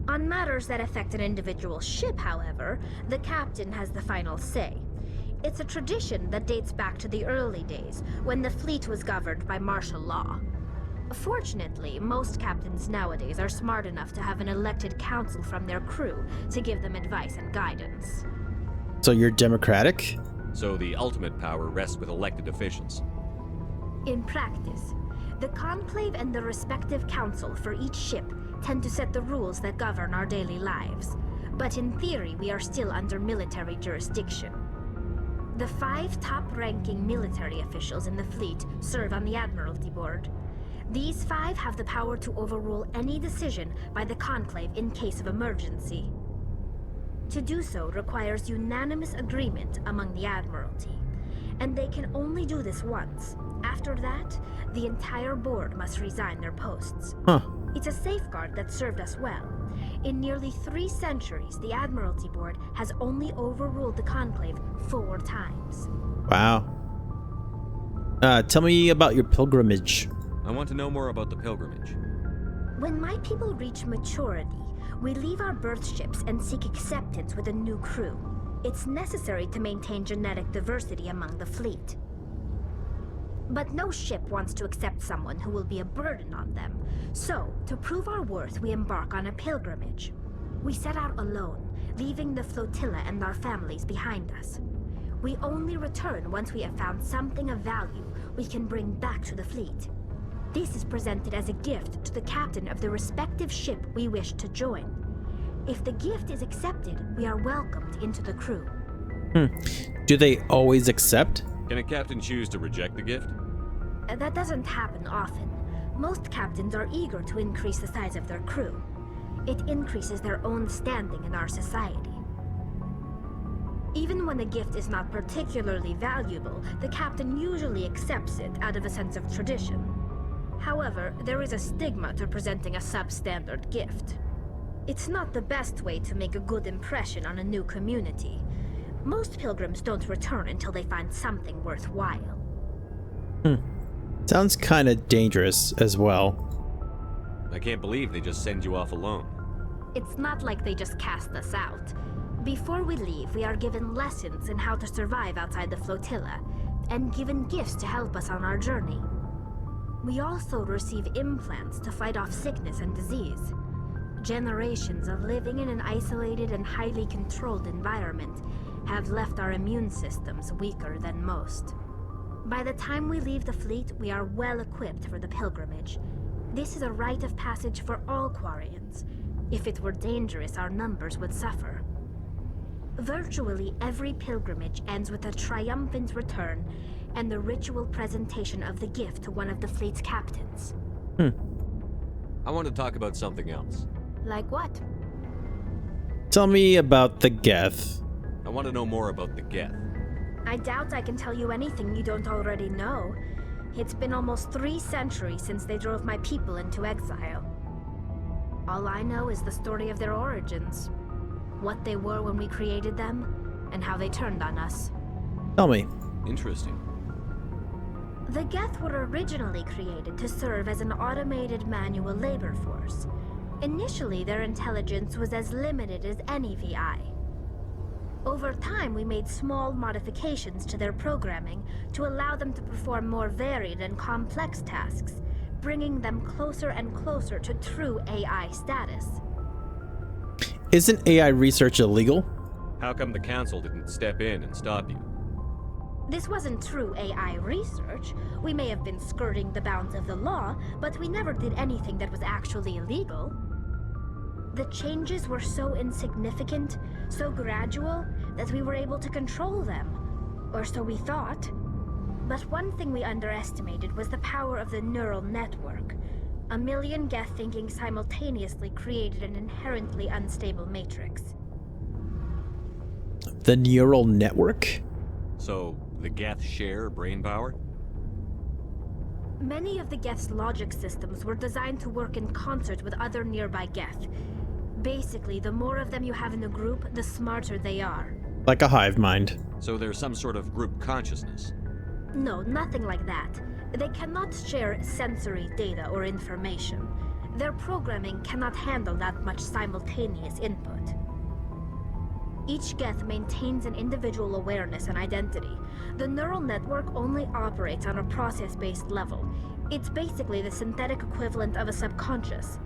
On matters that affect an individual ship, however, the captain has the final say. It's a tradition that dates back to the early days, when the fleet was governed by martial law. Fortunately, most captains nowadays are smart enough to have an elected council from their crew to give them advice and guidance. So you're democratic? So the ultimate power rests with elected officials. In practice, the Conclave and the respective council for each ship tend to set the rules that govern our daily lives. But in theory, we are still under military jurisdiction. The 5 top-ranking military officials in the fleet serve on the Admiralty Board. These 5 have the power to overrule any decision by the Conclave in case of emergency. To do so requires unanimous agreement among the Admiralty, and they can only do this once. After that, the entire board must resign their posts. Huh. It's a safeguard that served us well. In nearly 3 centuries, the Admiralty Board has only overruled the Conclave 4 times. Wow. Tell me about your pilgrimage. I want to know more about the pilgrimage. When my people reach maturity, we leave our birth ships and seek acceptance with a new crew. It's necessary to maintain genetic diversity among the fleet. But no ship wants to accept someone who will be a burden on them. So, to prove our worth, we embark on a pilgrimage. We set out alone, leaving the flotilla and our families behind us. We only return once we have found something of value we can bring back to the fleet. This is presented as a gift to the captain of the respective ship we wish to join. If the gift is accepted, we are welcomed into the crew. Do they always accept? Can a captain choose to reject the gift? That doesn't happen often. Most captains are eager to increase the size of their crew. It increases their own standing in our society. Even when a gift is not particularly valuable, the captain usually accepts it out of a sense of tradition. However, there is a stigma to presenting a substandard gift. It's not the best way to make a good impression on a new community. Most pilgrims don't return until they find something worthwhile. Sounds kind of dangerous as well. I can't believe they just send you off alone. It's not like they just cast us out. Before we leave, we are given lessons in how to survive outside the flotilla, and given gifts to help us on our journey. We also receive implants to fight off sickness and disease. Generations of living in an isolated and highly controlled environment have left our immune systems weaker than most. By the time we leave the fleet, we are well equipped for the pilgrimage. This is a rite of passage for all Quarians. If it were dangerous, our numbers would suffer. Virtually every pilgrimage ends with a triumphant return and the ritual presentation of the gift to one of the fleet's captains. I want to talk about something else. Like what? Tell me about the Geth. I want to know more about the Geth. I doubt I can tell you anything you don't already know. It's been almost 3 centuries since they drove my people into exile. All I know is the story of their origins. What they were when we created them, and how they turned on us. Tell me. Interesting. The Geth were originally created to serve as an automated manual labor force. Initially, their intelligence was as limited as any VI. Over time, we made small modifications to their programming to allow them to perform more varied and complex tasks, bringing them closer and closer to true AI status. Isn't AI research illegal? How come the Council didn't step in and stop you? This wasn't true AI research. We may have been skirting the bounds of the law, but we never did anything that was actually illegal. The changes were so insignificant, so gradual, that we were able to control them. Or so we thought. But one thing we underestimated was the power of the neural network. 1 million Geth thinking simultaneously created an inherently unstable matrix. The neural network? So, the Geth share brain power? Many of the Geth's logic systems were designed to work in concert with other nearby Geth. Basically, the more of them you have in a group, the smarter they are. Like a hive mind. So there's some sort of group consciousness? No, nothing like that. They cannot share sensory data or information. Their programming cannot handle that much simultaneous input. Each Geth maintains an individual awareness and identity. The neural network only operates on a process-based level. It's basically the synthetic equivalent of a subconscious.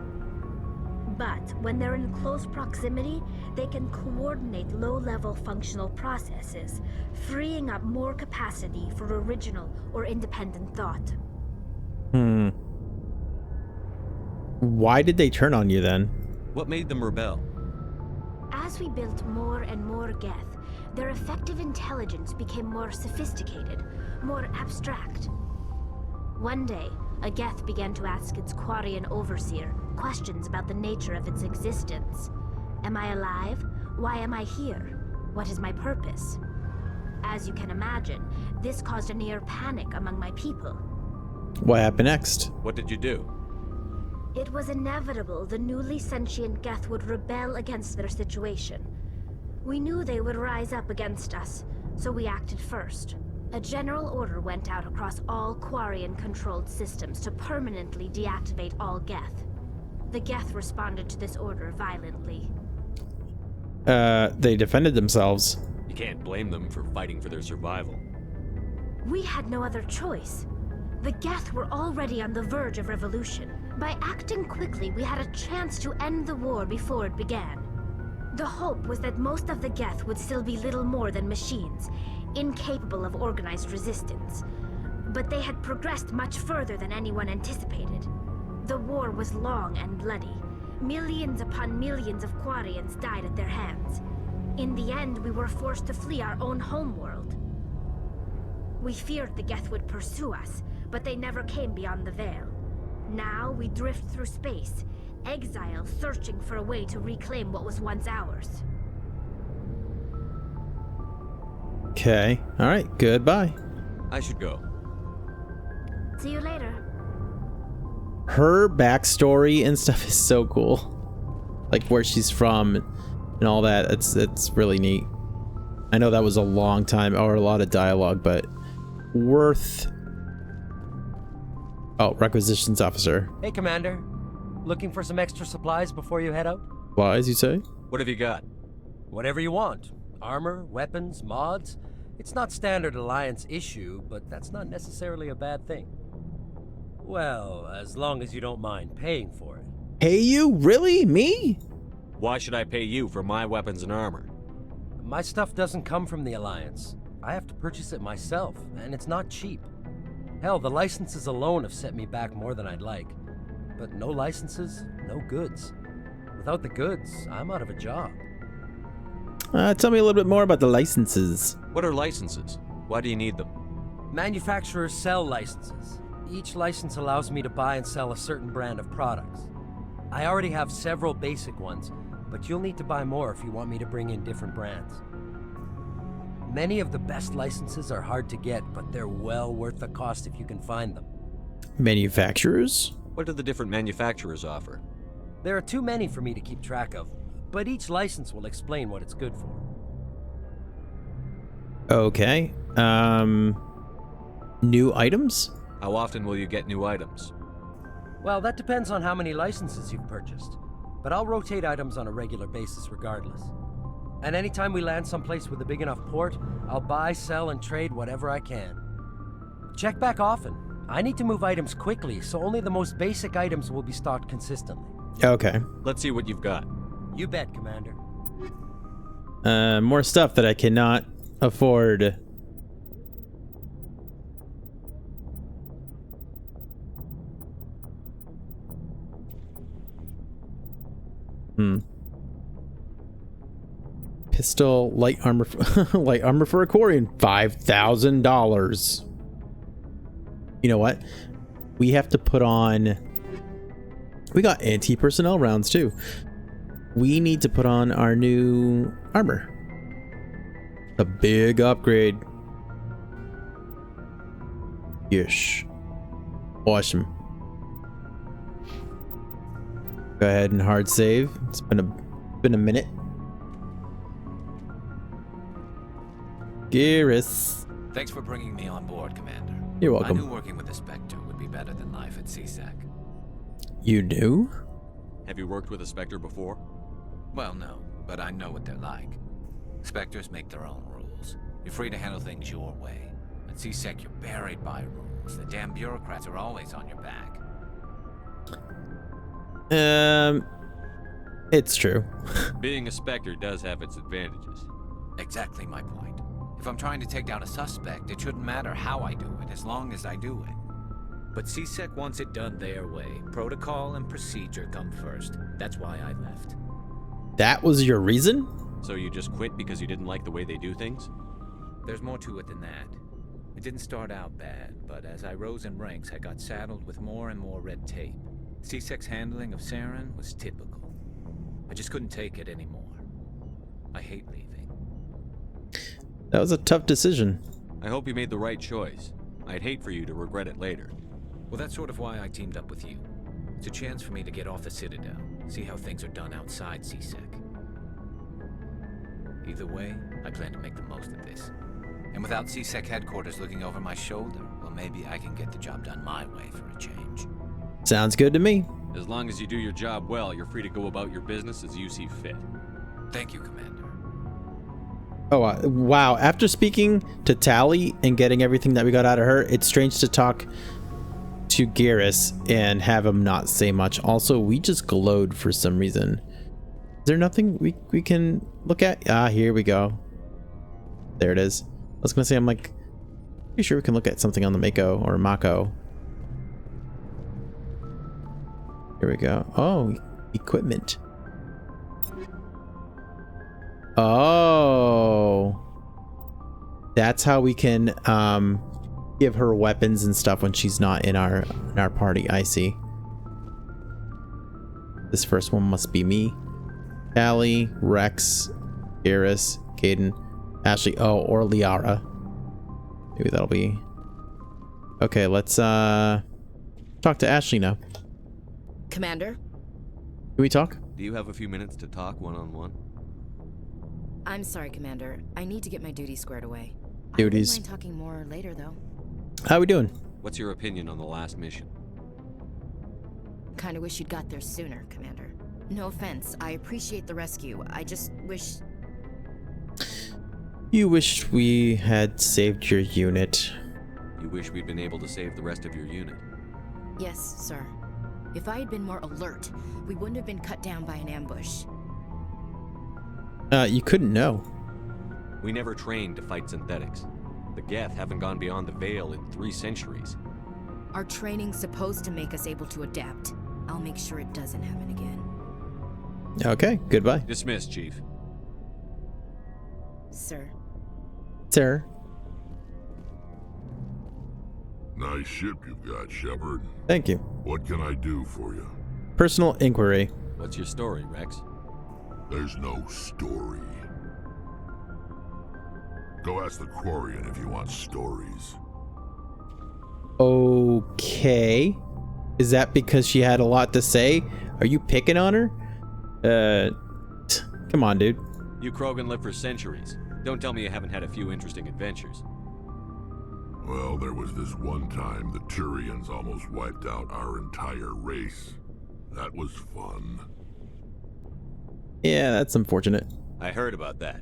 But when they're in close proximity, they can coordinate low-level functional processes, freeing up more capacity for original or independent thought. Why did they turn on you then? What made them rebel? As we built more and more Geth, their effective intelligence became more sophisticated, more abstract. One day, a Geth began to ask its Quarian overseer questions about the nature of its existence. Am I alive? Why am I here? What is my purpose? As you can imagine, this caused a near panic among my people. What happened next? What did you do? It was inevitable the newly sentient Geth would rebel against their situation. We knew they would rise up against us, so we acted first. A general order went out across all Quarian-controlled systems to permanently deactivate all Geth. The Geth responded to this order violently. They defended themselves. You can't blame them for fighting for their survival. We had no other choice. The Geth were already on the verge of revolution. By acting quickly, we had a chance to end the war before it began. The hope was that most of the Geth would still be little more than machines, incapable of organized resistance. But they had progressed much further than anyone anticipated. The war was long and bloody. Millions upon millions of Quarians died at their hands. In the end, we were forced to flee our own homeworld. We feared the Geth would pursue us, but they never came beyond the Veil. Now we drift through space, exile searching for a way to reclaim what was once ours. Okay. Alright, goodbye. I should go. See you later. Her backstory and stuff is so cool. Like where she's from and all that. It's really neat. I know that was a long time or a lot of dialogue, but worth... Oh, requisitions officer. Hey, Commander. Looking for some extra supplies before you head out? Supplies, you say? What have you got? Whatever you want. Armor, weapons, mods. It's not standard Alliance issue, but that's not necessarily a bad thing. Well, as long as you don't mind paying for it. Pay you? Really? Me? Why should I pay you for my weapons and armor? My stuff doesn't come from the Alliance. I have to purchase it myself, and it's not cheap. Hell, the licenses alone have set me back more than I'd like. But no licenses, no goods. Without the goods, I'm out of a job. Tell me a little bit more about the licenses. What are licenses? Why do you need them? Manufacturers sell licenses. Each license allows me to buy and sell a certain brand of products. I already have several basic ones, but you'll need to buy more if you want me to bring in different brands. Many of the best licenses are hard to get, but they're well worth the cost if you can find them. Manufacturers? What do the different manufacturers offer? There are too many for me to keep track of, but each license will explain what it's good for. Okay. New items? How often will you get new items? Well, that depends on how many licenses you've purchased, but I'll rotate items on a regular basis regardless. And anytime we land someplace with a big enough port, I'll buy, sell, and trade whatever I can. Check back often. I need to move items quickly, so only the most basic items will be stocked consistently. Okay. Let's see what you've got. You bet, Commander. More stuff that I cannot afford. Pistol, light armor, light armor for a Quarian, $5,000. You know what? We have to put on. We got anti-personnel rounds too. We need to put on our new armor. A big upgrade. Yesh. Awesome. Go ahead and hard save. It's been a minute. Garrus. Thanks for bringing me on board, Commander. You're welcome. I knew working with the Spectre would be better than life at CSEC. You do? Have you worked with a Spectre before? Well, no, but I know what they're like. Spectres make their own rules. You're free to handle things your way. At CSEC, you're buried by rules. The damn bureaucrats are always on your back. It's true. Being a Spectre does have its advantages. Exactly my point. If I'm trying to take down a suspect, it shouldn't matter how I do it, as long as I do it. But CSEC wants it done their way. Protocol and procedure come first. That's why I left. That was your reason? So you just quit because you didn't like the way they do things? There's more to it than that. It didn't start out bad, but as I rose in ranks, I got saddled with more and more red tape. CSEC's handling of Saren was typical. I just couldn't take it anymore. I hate leaving. That was a tough decision. I hope you made the right choice. I'd hate for you to regret it later. Well, that's sort of why I teamed up with you. It's a chance for me to get off the Citadel, see how things are done outside CSEC. Either way, I plan to make the most of this. And without CSEC headquarters looking over my shoulder, well, maybe I can get the job done my way for a change. Sounds good to me. As long as you do your job well, you're free to go about your business as you see fit. Thank you, Commander. Oh, wow. After speaking to Tally and getting everything that we got out of her, it's strange to talk to Garrus and have him not say much. Also, we just glowed for some reason. Is there nothing we can look at? Ah, here we go. There it is. I was gonna say, I'm like, pretty sure we can look at something on the Mako or Mako. Here we go. Oh, equipment. Oh, that's how we can give her weapons and stuff when she's not in our party. I see. This first one must be me. Callie, Rex, Garrus, Caden, Ashley. Oh, or Liara. Maybe that'll be. Okay, let's talk to Ashley now. Commander? Can we talk? Do you have a few minutes to talk one-on-one? I'm sorry, Commander. I need to get my duties squared away. Duties. I wouldn't mind talking more later, though. How we doing? What's your opinion on the last mission? Kinda wish you'd got there sooner, Commander. No offense, I appreciate the rescue. I just wish... You wish we had saved your unit. You wish we'd been able to save the rest of your unit. Yes, sir. If I had been more alert, we wouldn't have been cut down by an ambush. You couldn't know. We never trained to fight synthetics. The Geth haven't gone beyond the Veil in 3 centuries. Our training's supposed to make us able to adapt. I'll make sure it doesn't happen again. Okay, goodbye. Dismissed, Chief. Sir. Sir. Nice ship you've got, Shepard. Thank you. What can I do for you? Personal inquiry. What's your story, Rex? There's no story. Go ask the Quarian if you want stories. Okay. Is that because she had a lot to say? Are you picking on her? Come on, dude. You Krogan live for centuries. Don't tell me you haven't had a few interesting adventures. Well, there was this one time the Turians almost wiped out our entire race. That was fun. Yeah, that's unfortunate. I heard about that.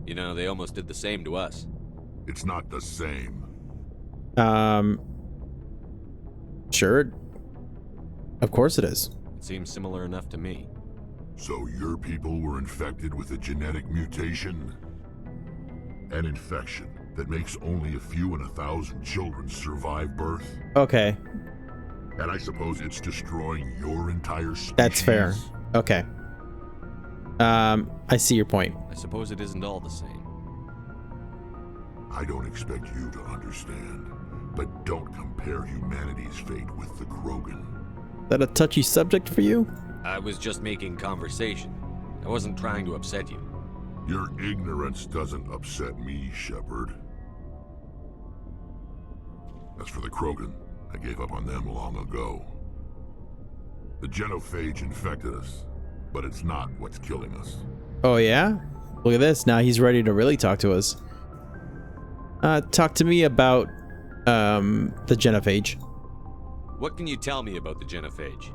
You know, they almost did the same to us. It's not the same. Sure. Of course it is. It seems similar enough to me. So your people were infected with a genetic mutation? An infection that makes only a few in 1,000 children survive birth? Okay. And I suppose it's destroying your entire species? That's fair. Okay. I see your point. I suppose it isn't all the same. I don't expect you to understand, but don't compare humanity's fate with the Krogan. Is that a touchy subject for you? I was just making conversation. I wasn't trying to upset you. Your ignorance doesn't upset me, Shepard. As for the Krogan, I gave up on them long ago. The genophage infected us, but it's not what's killing us. Oh yeah? Look at this. Now he's ready to really talk to us. Talk to me about the genophage. What can you tell me about the genophage?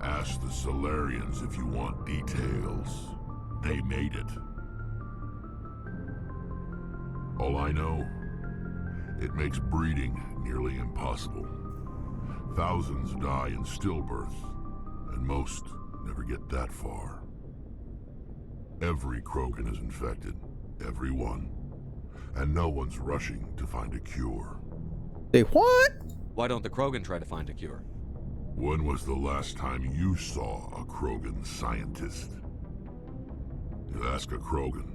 Ask the Solarians if you want details. They made it. All I know, it makes breeding nearly impossible. Thousands die in stillbirth, and most never get that far. Every Krogan is infected, every one. And no one's rushing to find a cure. Say what? Why don't the Krogan try to find a cure? When was the last time you saw a Krogan scientist? You ask a Krogan,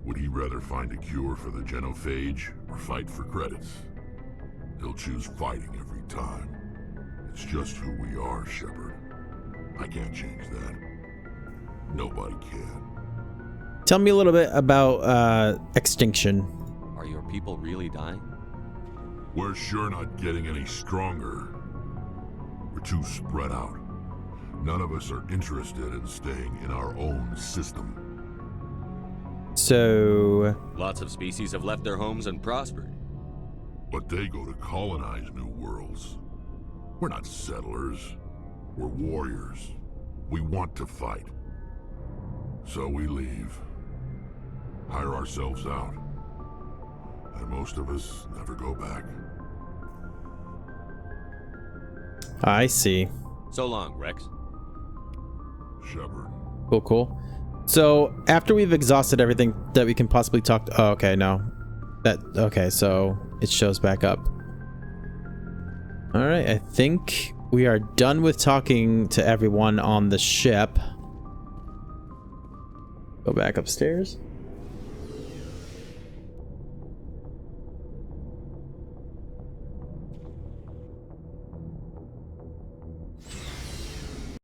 would he rather find a cure for the genophage or fight for credits? He'll choose fighting every time. It's just who we are, Shepard. I can't change that. Nobody can. Tell me a little bit about extinction. Are your people really dying? We're sure not getting any stronger. We're too spread out. None of us are interested in staying in our own system. So... Lots of species have left their homes and prospered. But they go to colonize new worlds. We're not settlers. We're warriors. We want to fight. So we leave. Hire ourselves out. And most of us never go back. I see. So long, Rex. Shepard. Cool, cool. So, after we've exhausted everything that we can possibly talk to... Oh, okay, no. Okay, so it shows back up. Alright, I think we are done with talking to everyone on the ship. Go back upstairs.